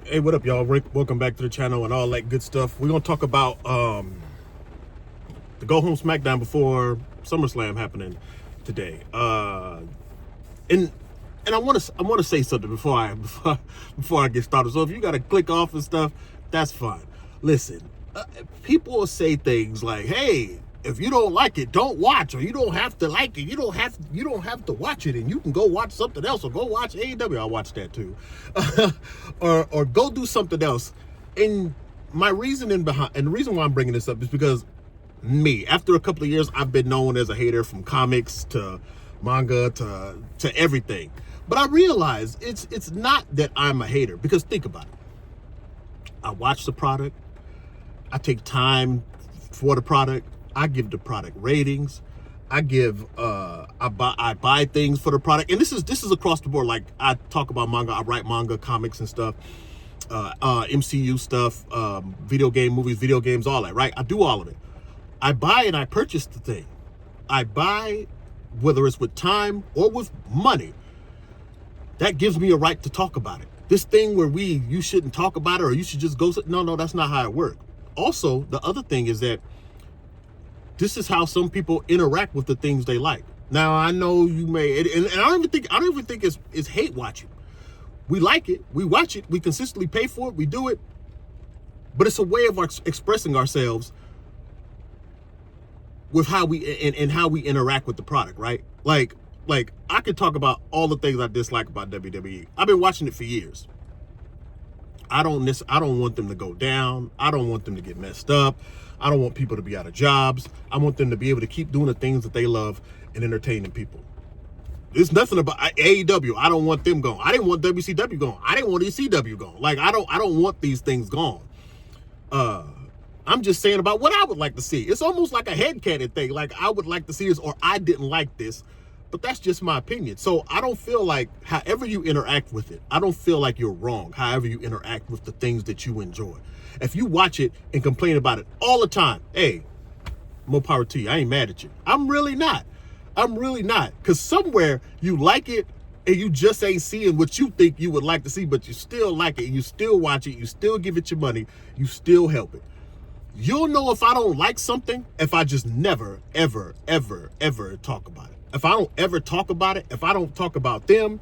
Hey, what up, y'all? Rick, welcome back to the channel and all that good stuff. We're gonna talk about the go home SmackDown before SummerSlam happening today. And I want to say something before I get started. So if you gotta click off and stuff, that's fine. Listen, people will say things like, "Hey, if you don't like it, don't watch," or "You don't have to like it. You don't have to watch it, and you can go watch something else, or go watch AEW." I watch that too, or go do something else. And my reasoning behind, and the reason why I'm bringing this up is because after a couple of years, I've been known as a hater, from comics to manga to everything. But I realize it's not that I'm a hater, because think about it. I watch the product. I take time for the product. I give the product ratings. I buy things for the product, and this is across the board. Like, I talk about manga. I write manga, comics, and stuff. MCU stuff, video game, movies, video games, all that. Right? I do all of it. I buy and I purchase the thing. I buy, whether it's with time or with money. That gives me a right to talk about it. This thing where you shouldn't talk about it, or you should just go. No, that's not how it works. Also, the other thing is that this is how some people interact with the things they like. Now, I know you may, and I don't even think it's hate watching. We like it, we watch it, we consistently pay for it, we do it, but it's a way of expressing ourselves with how we interact with the product, right? Like I could talk about all the things I dislike about WWE. I've been watching it for years. I don't want them to go down. I don't want them to get messed up. I don't want people to be out of jobs. I want them to be able to keep doing the things that they love and entertaining people. There's nothing about AEW. I don't want them gone. I didn't want WCW gone. I didn't want ECW gone. Like, I don't want these things gone. I'm just saying about what I would like to see. It's almost like a headcanon thing. Like, I would like to see this, or I didn't like this. But that's just my opinion. So I don't feel like, however you interact with it, I don't feel like you're wrong, however you interact with the things that you enjoy. If you watch it and complain about it all the time, hey, more power to you. I ain't mad at you. I'm really not. Because somewhere you like it and you just ain't seeing what you think you would like to see, but you still like it, and you still watch it, you still give it your money, you still help it. You'll know if I don't like something if I just never, ever, ever, ever talk about it. If I don't ever talk about it, if I don't talk about them,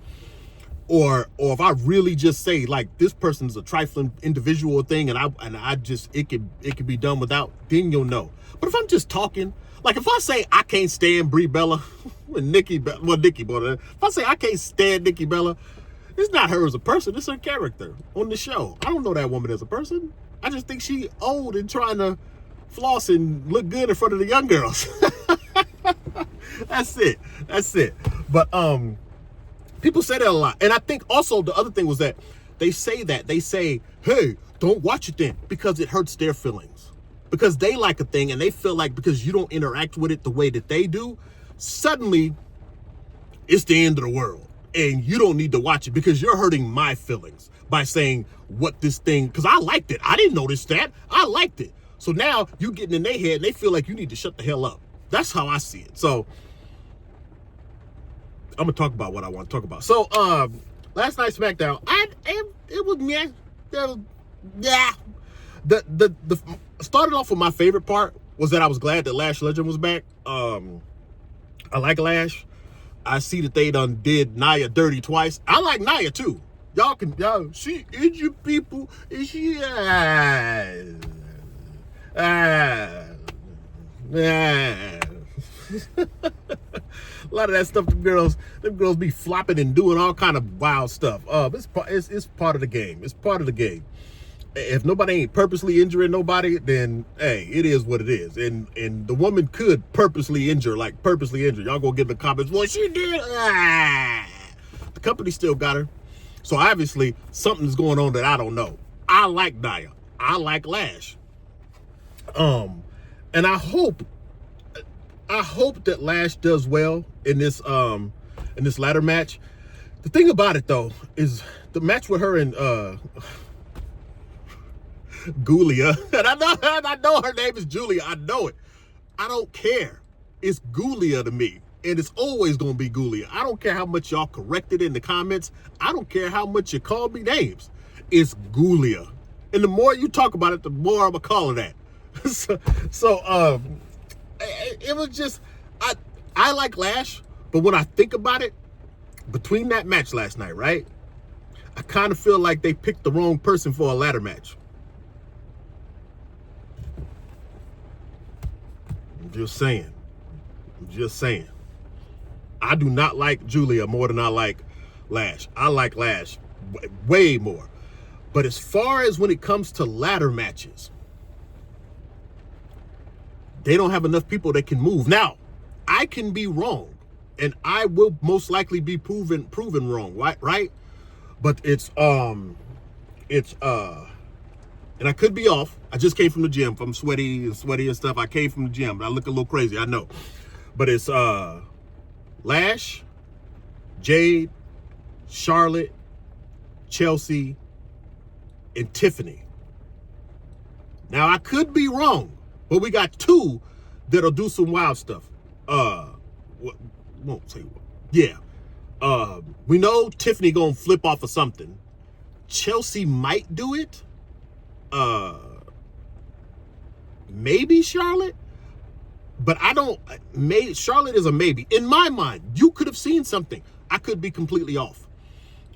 or if I really just say, like, this person's a trifling individual thing, and I just, it could be done without, then you'll know. But if I'm just talking, like, if I say I can't stand Brie Bella, Nikki Bella, if I say I can't stand Nikki Bella, it's not her as a person, it's her character on the show. I don't know that woman as a person. I just think she old and trying to floss and look good in front of the young girls. That's it. But people say that a lot. And I think also the other thing was that they say, hey, don't watch it then, because it hurts their feelings. Because they like a thing, and they feel like because you don't interact with it the way that they do, suddenly it's the end of the world. And you don't need to watch it because you're hurting my feelings by saying what this thing, because I liked it. I didn't notice that. I liked it. So now you getting in their head and they feel like you need to shut the hell up. That's how I see it. So I'm gonna talk about what I want to talk about. So last night's SmackDown, it was meh. Yeah. The started off with my favorite part was that I was glad that Lash Legend was back. I like Lash. I see that they done did Nia dirty twice. I like Nia too. Y'all, she injured people, and she a lot of that stuff, them girls be flopping and doing all kind of wild stuff. It's part of the game. It's part of the game. If nobody ain't purposely injuring nobody, then hey, it is what it is. And the woman could purposely injure. Y'all go get in the comments, well, she did. The company still got her. So obviously something's going on that I don't know. I like Nia. I like Lash. And I hope that Lash does well in this ladder match. The thing about it though is the match with her and Gulia, and I know her name is Julia. I know it. I don't care. It's Gulia to me. And it's always going to be Gulia. I don't care how much y'all corrected in the comments. I don't care how much you call me names. is Ghoulia. And the more you talk about it, the more I'm going to call it that. It was just, I like Lash, but when I think about it, between that match last night, right? I kind of feel like they picked the wrong person for a ladder match. I'm just saying. I do not like Julia more than I like Lash. I like Lash way more. But as far as when it comes to ladder matches, they don't have enough people that can move. Now, I can be wrong, and I will most likely be proven wrong, right? But it's and I could be off. I just came from the gym. If I'm sweaty and stuff, I came from the gym. I look a little crazy, I know. But it's Lash, Jade, Charlotte, Chelsea, and Tiffany. Now, I could be wrong, but we got two that'll do some wild stuff. Won't say what. Yeah. We know Tiffany gonna flip off of something. Chelsea might do it. Maybe Charlotte, but I don't. Charlotte is a maybe in my mind. You could have seen something. I could be completely off.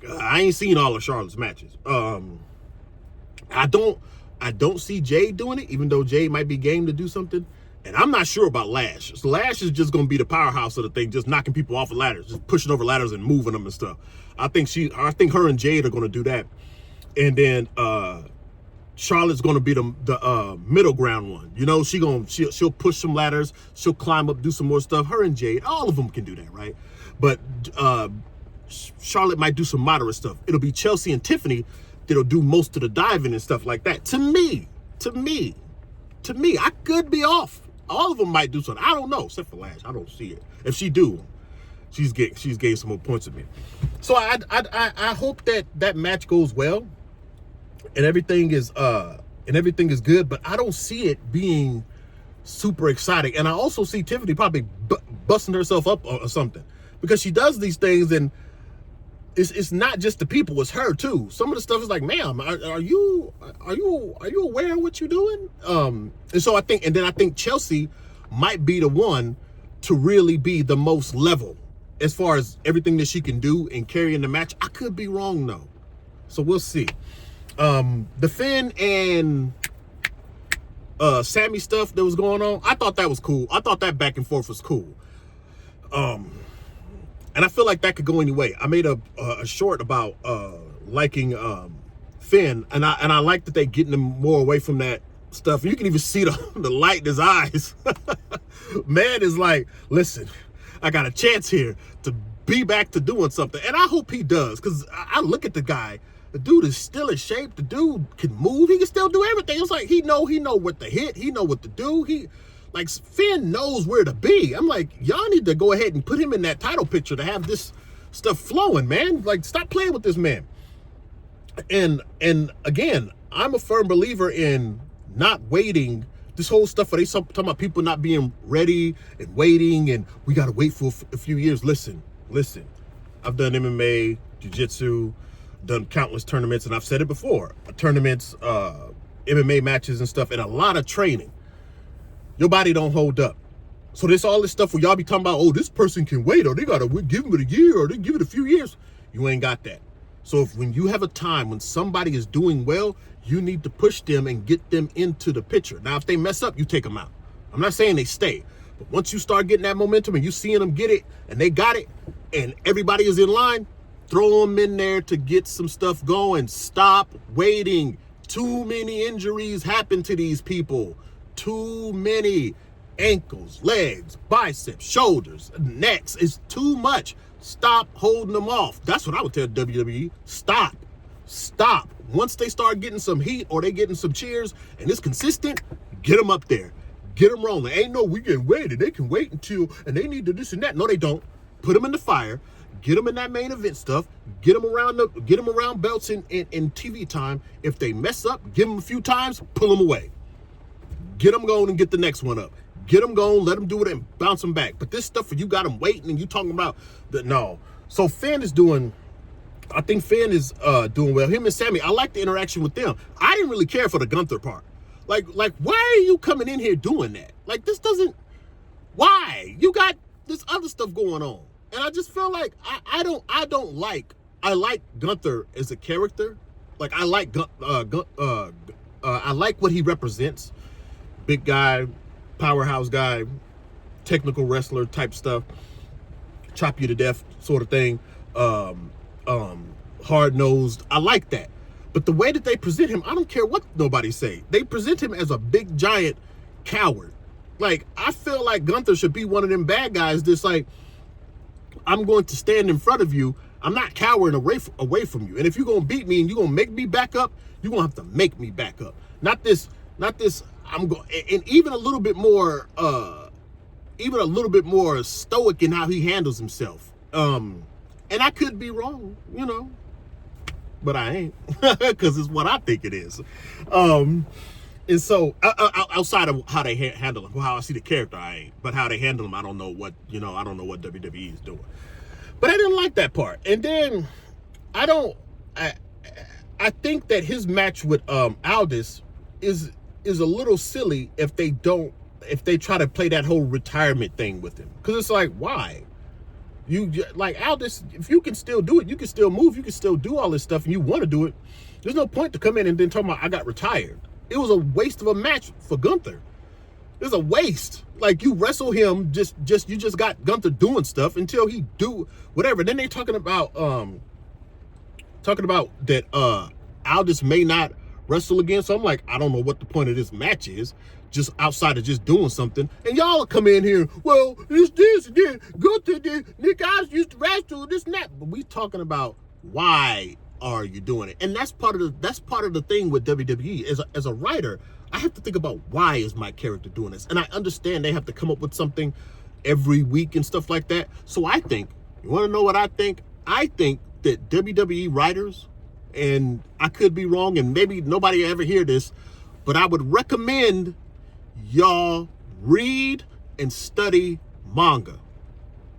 I ain't seen all of Charlotte's matches. I don't see Jade doing it, even though Jade might be game to do something. And I'm not sure about Lash. So Lash is just going to be the powerhouse of the thing, just knocking people off of ladders, just pushing over ladders and moving them and stuff. I think her and Jade are going to do that. And then Charlotte's going to be the middle ground one. You know, she'll push some ladders, she'll climb up, do some more stuff. Her and Jade, all of them can do that, right? But Charlotte might do some moderate stuff. It'll be Chelsea and Tiffany that'll do most of the diving and stuff like that. To me, I could be off. All of them might do something. I don't know, except for Lash. I don't see it. If she do, she's gained some more points than me. So I hope that match goes well, and everything is good. But I don't see it being super exciting. And I also see Tiffany probably busting herself up or something, because she does these things, and it's not just the people, it's her too. Some of the stuff is like, ma'am, are you aware of what you're doing? And so I think Chelsea might be the one to really be the most level as far as everything that she can do and carry in the match. I could be wrong though, so we'll see. The Finn and Sammy stuff that was going on, I thought that was cool. I thought that back and forth was cool. And I feel like that could go any way. I made a short about liking Finn, and I like that they getting him more away from that stuff. You can even see the light in his eyes. Man is like, listen, I got a chance here to be back to doing something, and I hope he does, because I look at the guy. The dude is still in shape. The dude can move. He can still do everything. It's like he know what to hit. He know what to do. Like, Finn knows where to be. I'm like, y'all need to go ahead and put him in that title picture to have this stuff flowing, man. Like, stop playing with this man. And again, I'm a firm believer in not waiting. This whole stuff where they talking about people not being ready and waiting, and we got to wait for a few years. Listen. I've done MMA, jiu-jitsu, done countless tournaments, and I've said it before. Tournaments, MMA matches and stuff, and a lot of training. Your body don't hold up. So all this stuff where y'all be talking about, oh, this person can wait, or they gotta give them a year, or they give it a few years. You ain't got that. So when you have a time when somebody is doing well, you need to push them and get them into the picture. Now, if they mess up, you take them out. I'm not saying they stay, but once you start getting that momentum and you seeing them get it, and they got it, and everybody is in line, throw them in there to get some stuff going. Stop waiting. Too many injuries happen to these people. Too many. Ankles, legs, biceps, shoulders, necks. It's too much. Stop holding them off. That's what I would tell WWE. Stop. Once they start getting some heat, or they getting some cheers, and it's consistent, get them up there. Get them rolling. Ain't no, we can wait, and they can wait until, and they need to this and that. No, they don't. Put them in the fire. Get them in that main event stuff. Get them around belts in TV time. If they mess up, give them a few times, pull them away. Get them going and get the next one up. Get them going, let them do it, and bounce them back. But this stuff, you got them waiting, and you talking about that, no. So Finn is doing I think Finn is doing well. Him and Sammy, I like the interaction with them. I didn't really care for the Gunther part. Like why are you coming in here doing that? Like, this doesn't. Why? You got this other stuff going on, and I just feel like I like Gunther as a character. Like, I like I like what he represents. Big guy, powerhouse guy, technical wrestler type stuff, chop you to death sort of thing. Hard-nosed. I like that. But the way that they present him, I don't care what nobody say. They present him as a big giant coward. Like, I feel like Gunther should be one of them bad guys that's like, I'm going to stand in front of you. I'm not cowering away from you. And if you're going to beat me and you're going to make me back up, you're going to have to make me back up. Not this, I'm going, and even a little bit more stoic in how he handles himself. And I could be wrong, you know, but I ain't, because it's what I think it is. And so outside of how they handle him, how I see the character, I ain't. But how they handle him, I don't know what WWE is doing. But I didn't like that part. And then I think that his match with Aldis is a little silly if they try to play that whole retirement thing with him. Because it's like, why? You like Aldis, if you can still do it, you can still move, you can still do all this stuff, and you want to do it. There's no point to come in and then talk about I got retired. It was a waste of a match for Gunther. It was a waste. Like, you wrestle him, you just got Gunther doing stuff until he do whatever. Then they talking about that Aldis may not wrestle again. So I'm like, I don't know what the point of this match is, just outside of just doing something. And y'all come in here, well, it's this, Gunther did, Nick Aldis used to wrestle, this and that. But we talking about why are you doing it? And that's part of the thing with WWE. As a writer, I have to think about, why is my character doing this? And I understand they have to come up with something every week and stuff like that. So I think, you want to know what I think? I think that WWE writers, and I could be wrong, and maybe nobody ever hear this, but I would recommend y'all read and study manga.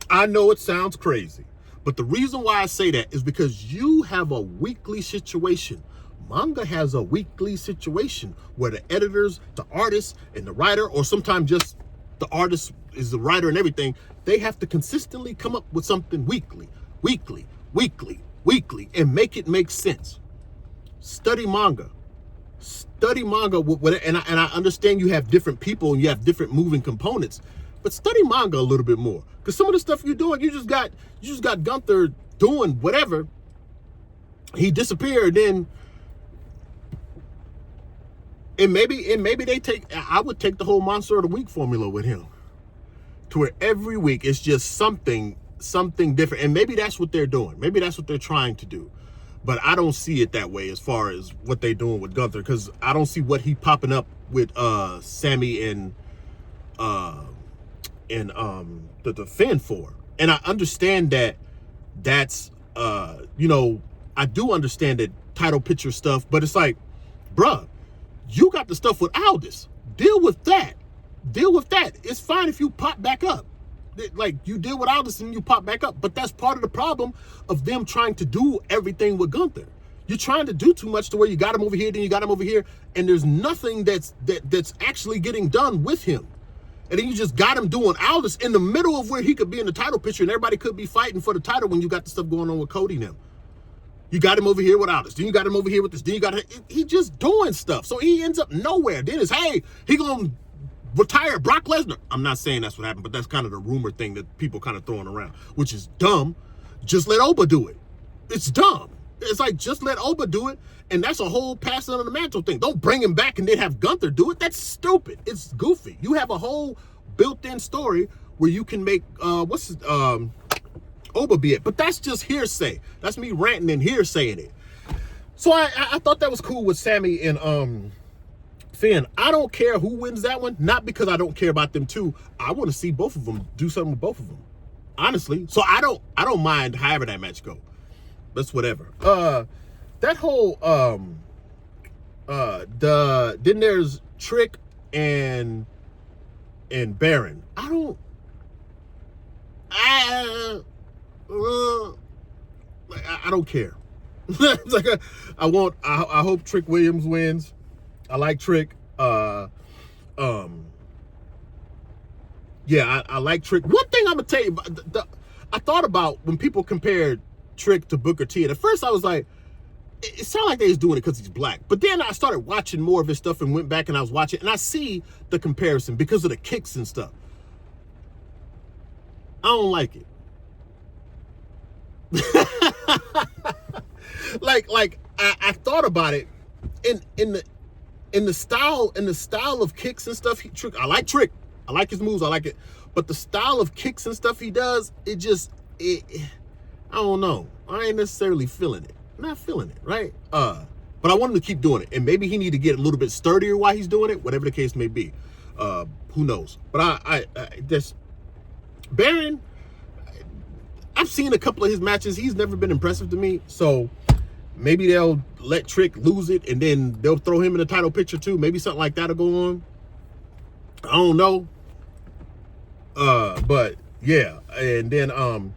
I know it sounds crazy, but the reason why I say that is because you have a weekly situation. Manga has a weekly situation where the editors, the artists, and the writer, or sometimes just the artist is the writer and everything, they have to consistently come up with something weekly, and make it make sense. Study manga. And I understand you have different people and you have different moving components, but study manga a little bit more. Because some of the stuff you're doing, you just got Gunther doing whatever. He disappeared, then. And maybe I would take the whole Monster of the Week formula with him, to where every week it's just something different. And maybe that's what they're doing. Maybe that's what they're trying to do. But I don't see it that way as far as what they're doing with Gunther, because I don't see what he popping up with Sammy and the Finn for. And I understand that's I do understand that title picture stuff, but it's like, bruh, you got the stuff with Aldis. Deal with that. It's fine if you pop back up. Like, you deal with Aldis and you pop back up. But that's part of the problem of them trying to do everything with Gunther. You're trying to do too much to where you got him over here, then you got him over here, and there's nothing that's actually getting done with him. And then you just got him doing Aldis in the middle of where he could be in the title picture and everybody could be fighting for the title when you got the stuff going on with Cody and them. You got him over here with Aldis. Then you got him over here with this. Then you got he just doing stuff. So he ends up nowhere. Then it's, hey, he gonna retire Brock Lesnar. I'm not saying that's what happened, but that's kind of the rumor thing that people kind of throwing around, which is dumb. Just let Oba do it. It's dumb. It's like, just let Oba do it, and that's a whole passing under the mantle thing. Don't bring him back and then have Gunther do it. That's stupid. It's goofy. You have a whole built-in story where you can make Oba be it, but that's just hearsay. That's me ranting and hearsaying it. So I thought that was cool with Sammy and Finn. I don't care who wins that one, not because I don't care about them two. I want to see both of them do something with both of them, honestly. So I don't mind however that match go. That's whatever. That whole then there's Trick and Baron. I don't care. It's like I hope Trick Williams wins. I like Trick. Yeah, I like Trick. One thing I'm gonna tell you, I thought about when people compared Trick to Booker T, and at first I was like, it sounded like they was doing it because he's black. But then I started watching more of his stuff and went back and I was watching, and I see the comparison because of the kicks and stuff. I don't like it. like I thought about it in the style of kicks and stuff. Trick, I like Trick. I like his moves. I like it. But the style of kicks and stuff he does, I don't know. I ain't necessarily feeling it. I'm not feeling it, right? But I want him to keep doing it. And maybe he need to get a little bit sturdier while he's doing it, whatever the case may be. Who knows? But I just Baron, I've seen a couple of his matches. He's never been impressive to me. So maybe they'll let Trick lose it and then they'll throw him in the title picture too. Maybe something like that'll go on. I don't know. But yeah, and then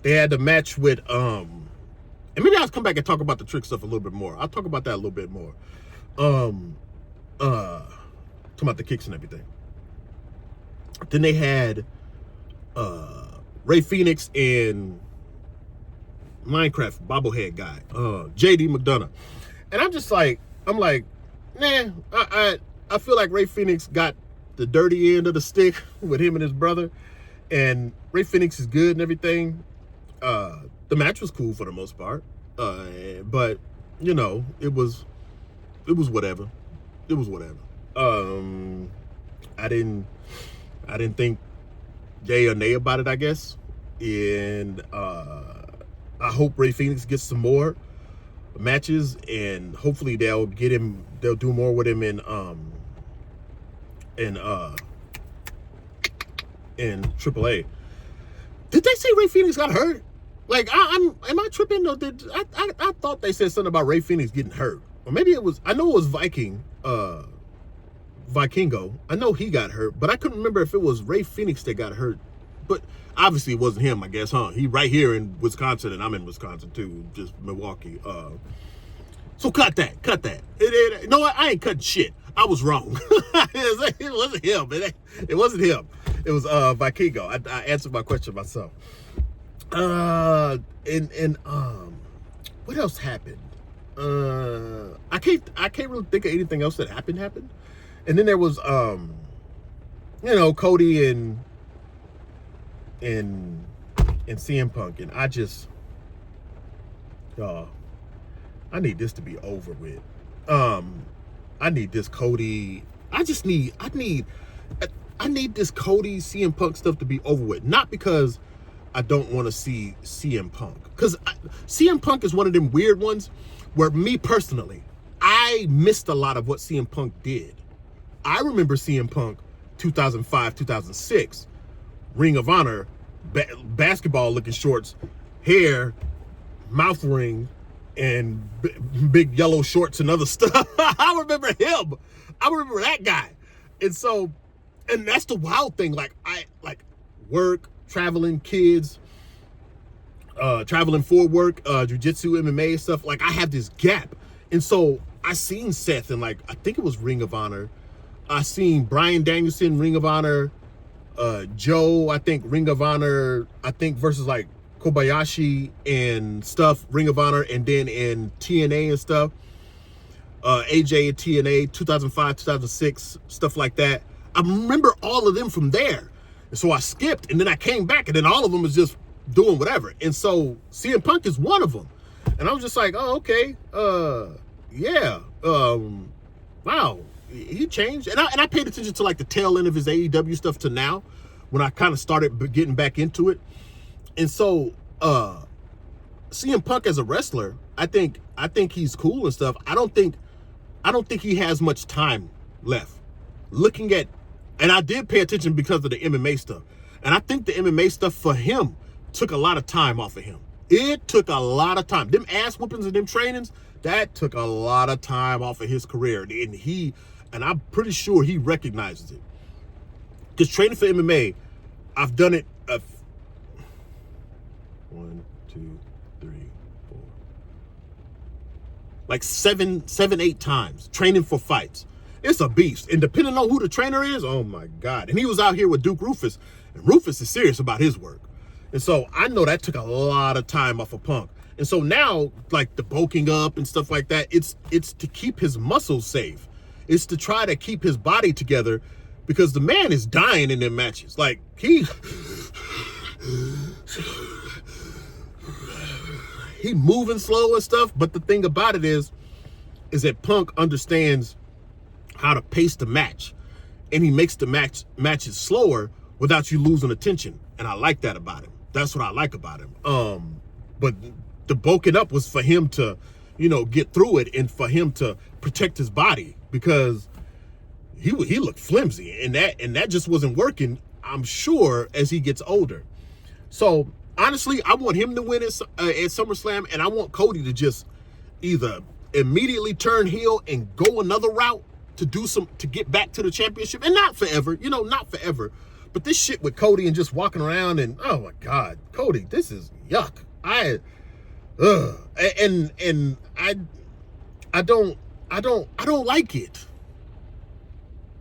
they had the match with and maybe I'll come back and talk about the Trick stuff a little bit more. I'll talk about that a little bit more. Talking about the kicks and everything. Then they had Ray Phoenix and Minecraft bobblehead guy, JD McDonough. And I'm like, nah, I feel like Ray Phoenix got the dirty end of the stick with him and his brother. And Ray Phoenix is good and everything. The match was cool for the most part. But you know, it was whatever. It was whatever. I didn't think yay or nay about it, I guess. And I hope Ray Phoenix gets some more matches, and hopefully they'll do more with him in AAA. Did they say Ray Phoenix got hurt? Like, am I tripping? Or I thought they said something about Ray Phoenix getting hurt, or maybe it was. I know it was Vikingo. I know he got hurt, but I couldn't remember if it was Ray Phoenix that got hurt. But obviously it wasn't him, I guess, huh? He right here in Wisconsin, and I'm in Wisconsin too, just Milwaukee. So cut that. You know what? I ain't cutting shit. I was wrong. It wasn't him. It wasn't him. It was Vikingo. I answered my question myself. And what else happened? I can't really think of anything else that happened. And then there was Cody and CM Punk, and I need this to be over with. I need this Cody. I need this Cody CM Punk stuff to be over with. Not because I don't want to see CM Punk, because CM Punk is one of them weird ones where me personally, I missed a lot of what CM Punk did. I remember CM Punk 2005, 2006, Ring of Honor, basketball looking shorts, hair, mouth ring, and big yellow shorts and other stuff. I remember him. I remember that guy. And that's the wild thing. Like, I work, traveling, kids, traveling for work, jiu-jitsu, MMA stuff. Like, I have this gap. And so I seen Seth in, like, I think it was Ring of Honor. I seen Bryan Danielson, Ring of Honor, Joe, I think Ring of Honor, versus like Kobayashi and stuff, Ring of Honor, and then in TNA and stuff, AJ and TNA, 2005, 2006, stuff like that. I remember all of them from there. And so I skipped, and then I came back, and then all of them was just doing whatever. And so CM Punk is one of them. And I was just like, oh, okay, yeah, wow. He changed, and I paid attention to like the tail end of his AEW stuff to now, when I kind of started getting back into it. And so CM Punk as a wrestler, I think he's cool and stuff. I don't think he has much time left. Looking at, and I did pay attention because of the MMA stuff, and I think the MMA stuff for him took a lot of time off of him. It took a lot of time. Them ass whoopings and them trainings, that took a lot of time off of his career, and I'm pretty sure he recognizes it. Because training for MMA, I've done it 1, 2, 3, 4. like seven, 8 times, training for fights. It's a beast. And depending on who the trainer is, oh my God. And he was out here with Duke Rufus, and Rufus is serious about his work. And so I know that took a lot of time off of Punk. And so now, like the bulking up and stuff like that, it's to keep his muscles safe. It's to try to keep his body together, because the man is dying in them matches. Like he moving slow and stuff. But the thing about it is that Punk understands how to pace the match, and he makes the matches slower without you losing attention. And I like that about him. That's what I like about him. But the bulking up was for him to, get through it, and for him to protect his body, because he looked flimsy, and that just wasn't working, I'm sure, as he gets older. So honestly, I want him to win at SummerSlam, and I want Cody to just either immediately turn heel and go another route to get back to the championship, and not forever, not forever. But this shit with Cody and just walking around, and oh my God, Cody, this is yuck. I don't like it.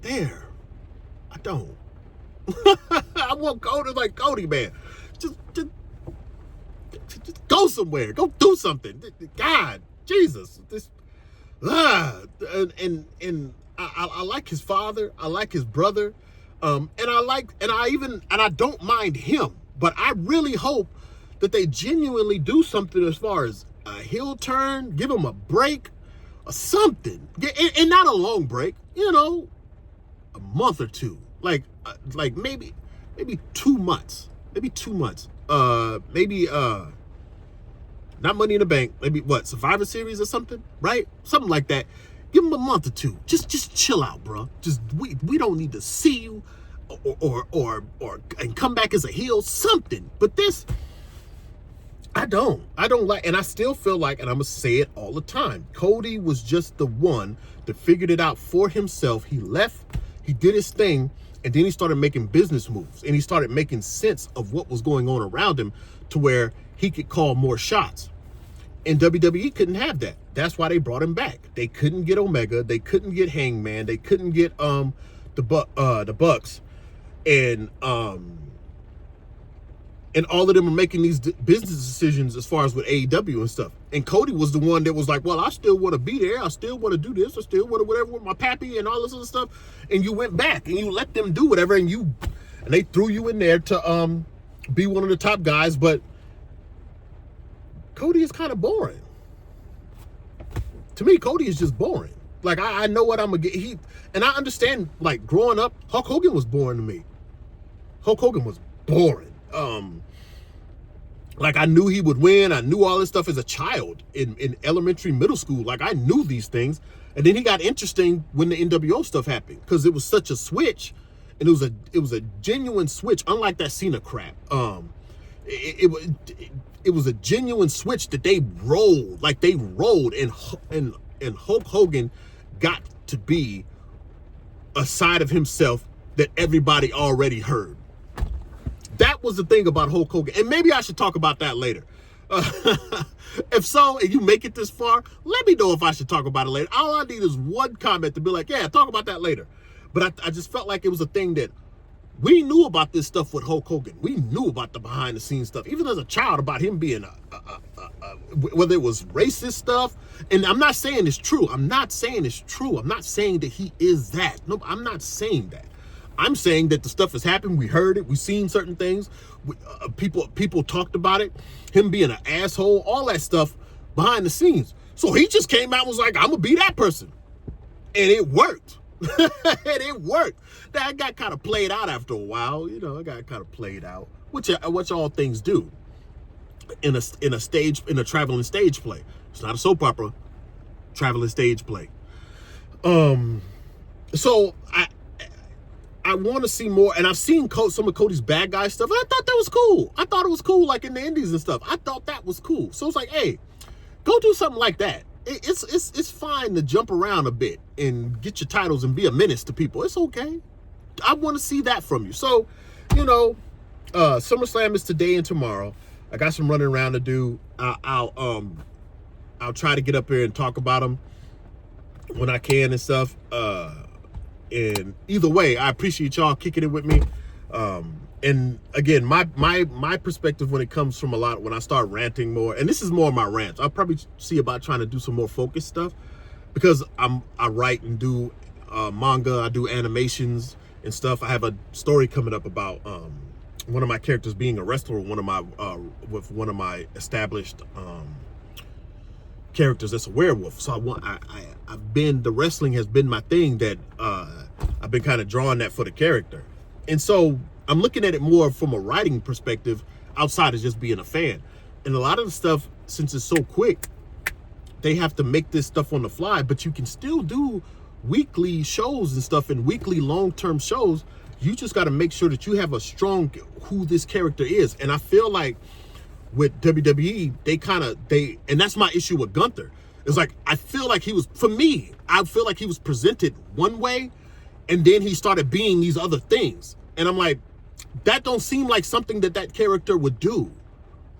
There, I don't. I want Cody, like, Cody, man, just go somewhere, go do something. God, Jesus, this, and I like his father, I like his brother, and I don't mind him, but I really hope that they genuinely do something as far as a heel turn, give him a break or something, and not a long break, a month or two, like maybe 2 months, maybe not Money in the Bank, maybe what, Survivor Series or something, right? Something like that. Give him a month or two. Just chill out, bro. Just we don't need to see you or and come back as a heel, something. But this, I don't like, and I still feel like, and I'm gonna say it all the time, Cody was just the one that figured it out for himself. He left, he did his thing, and then he started making business moves, and he started making sense of what was going on around him, to where he could call more shots. And WWE couldn't have that. That's why they brought him back. They couldn't get Omega, they couldn't get Hangman, they couldn't get the Bucks, and all of them are making these business decisions as far as with AEW and stuff. And Cody was the one that was like, well, I still want to be there. I still want to do this. I still want to whatever with my pappy and all this other stuff. And you went back and you let them do whatever, and they threw you in there to be one of the top guys. But Cody is kind of boring. To me, Cody is just boring. Like, I know what I'm going to get. And I understand, like, growing up, Hulk Hogan was boring to me. Hulk Hogan was boring. Like, I knew he would win. I knew all this stuff as a child in elementary, middle school. Like, I knew these things. And then he got interesting when the NWO stuff happened, because it was such a switch, and it was a genuine switch, unlike that Cena crap. It was a genuine switch that they rolled, and Hulk Hogan got to be a side of himself that everybody already heard. That was the thing about Hulk Hogan. And maybe I should talk about that later. If so, and you make it this far, let me know if I should talk about it later. All I need is one comment to be like, yeah, talk about that later. But I just felt like it was a thing that we knew about this stuff with Hulk Hogan. We knew about the behind the scenes stuff, even as a child, about him being whether it was racist stuff. And I'm not saying it's true. I'm not saying that he is that. No, I'm not saying that. I'm saying that the stuff has happened. We heard it. We've seen certain things. People talked about it. Him being an asshole, all that stuff behind the scenes. So he just came out and was like, I'm going to be that person. And it worked. That got kind of played out after a while. It got kind of played out, which all things do in a traveling stage play. It's not a soap opera, traveling stage play. So I want to see more, and I've seen some of Cody's bad guy stuff. I thought that was cool. I thought it was cool, like in the Indies and stuff. I thought that was cool. So it's like, hey, go do something like that. It's fine to jump around a bit and get your titles and be a menace to people. It's okay. I want to see that from you. So, SummerSlam is today and tomorrow. I got some running around to do. I'll I'll try to get up here and talk about them when I can and stuff. And either way, I appreciate y'all kicking it with me. And again, my perspective when it comes from when I start ranting more, and this is more of my rants, I'll probably see about trying to do some more focused stuff, because I write and do manga, I do animations and stuff. I have a story coming up about one of my characters being a wrestler with one of my established characters that's a werewolf. So the wrestling has been my thing, that I've been kind of drawing that for the character. And so I'm looking at it more from a writing perspective outside of just being a fan. And a lot of the stuff, since it's so quick, they have to make this stuff on the fly, but you can still do weekly shows and stuff, and weekly long-term shows. You just got to make sure that you have a strong who this character is. And I feel like with WWE, and that's my issue with Gunther. It's like, I feel like he was presented one way, and then he started being these other things. And I'm like, that don't seem like something that character would do.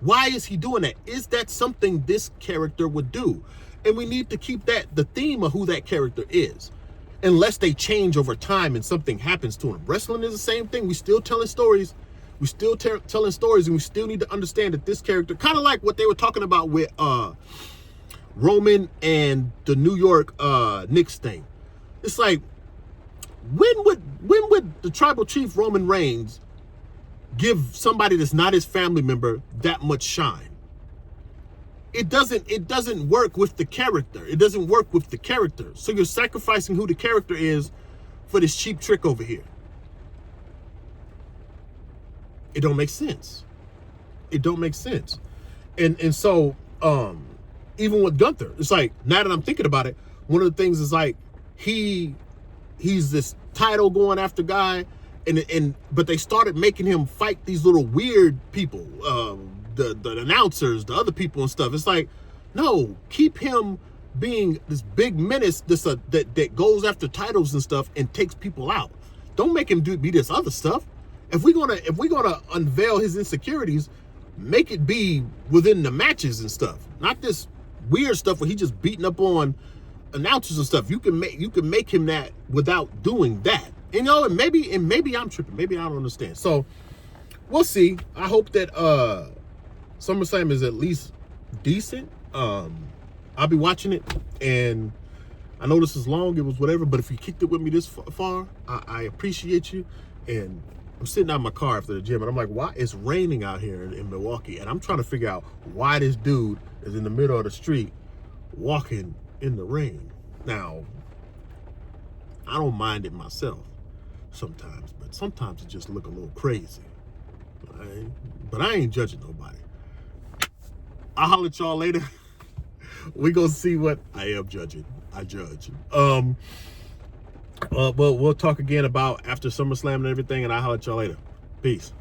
Why is he doing that? Is that something this character would do? And we need to keep that the theme of who that character is, unless they change over time and something happens to him. Wrestling is the same thing. We still telling stories. We still telling stories, and we still need to understand that this character, kind of like what they were talking about with Roman and the New York Knicks thing. It's like, when would the tribal chief Roman Reigns give somebody that's not his family member that much shine? It doesn't work with the character. It doesn't work with the character. So you're sacrificing who the character is for this cheap trick over here. It don't make sense. It don't make sense. And so even with Gunther, it's like, now that I'm thinking about it, one of the things is like, he's this title going after guy, but they started making him fight these little weird people, the announcers, the other people and stuff. It's like, no, keep him being this big menace, that goes after titles and stuff and takes people out. Don't make him be this other stuff. If we're gonna unveil his insecurities, make it be within the matches and stuff, not this weird stuff where he just beating up on announcers and stuff. You can make him that without doing that. And maybe I'm tripping. Maybe I don't understand. So we'll see. I hope that SummerSlam is at least decent. I'll be watching it, and I know this is long. It was whatever, but if you kicked it with me this far, I appreciate you. And I'm sitting out in my car after the gym, and I'm like, why? It's raining out here in Milwaukee, and I'm trying to figure out why this dude is in the middle of the street walking in the rain. Now, I don't mind it myself sometimes, but sometimes it just look a little crazy. Right? But I ain't judging nobody. I'll holler at y'all later. We gonna see what I am judging. I judge. Well, we'll talk again about after SummerSlam and everything, and I'll holler at y'all later. Peace.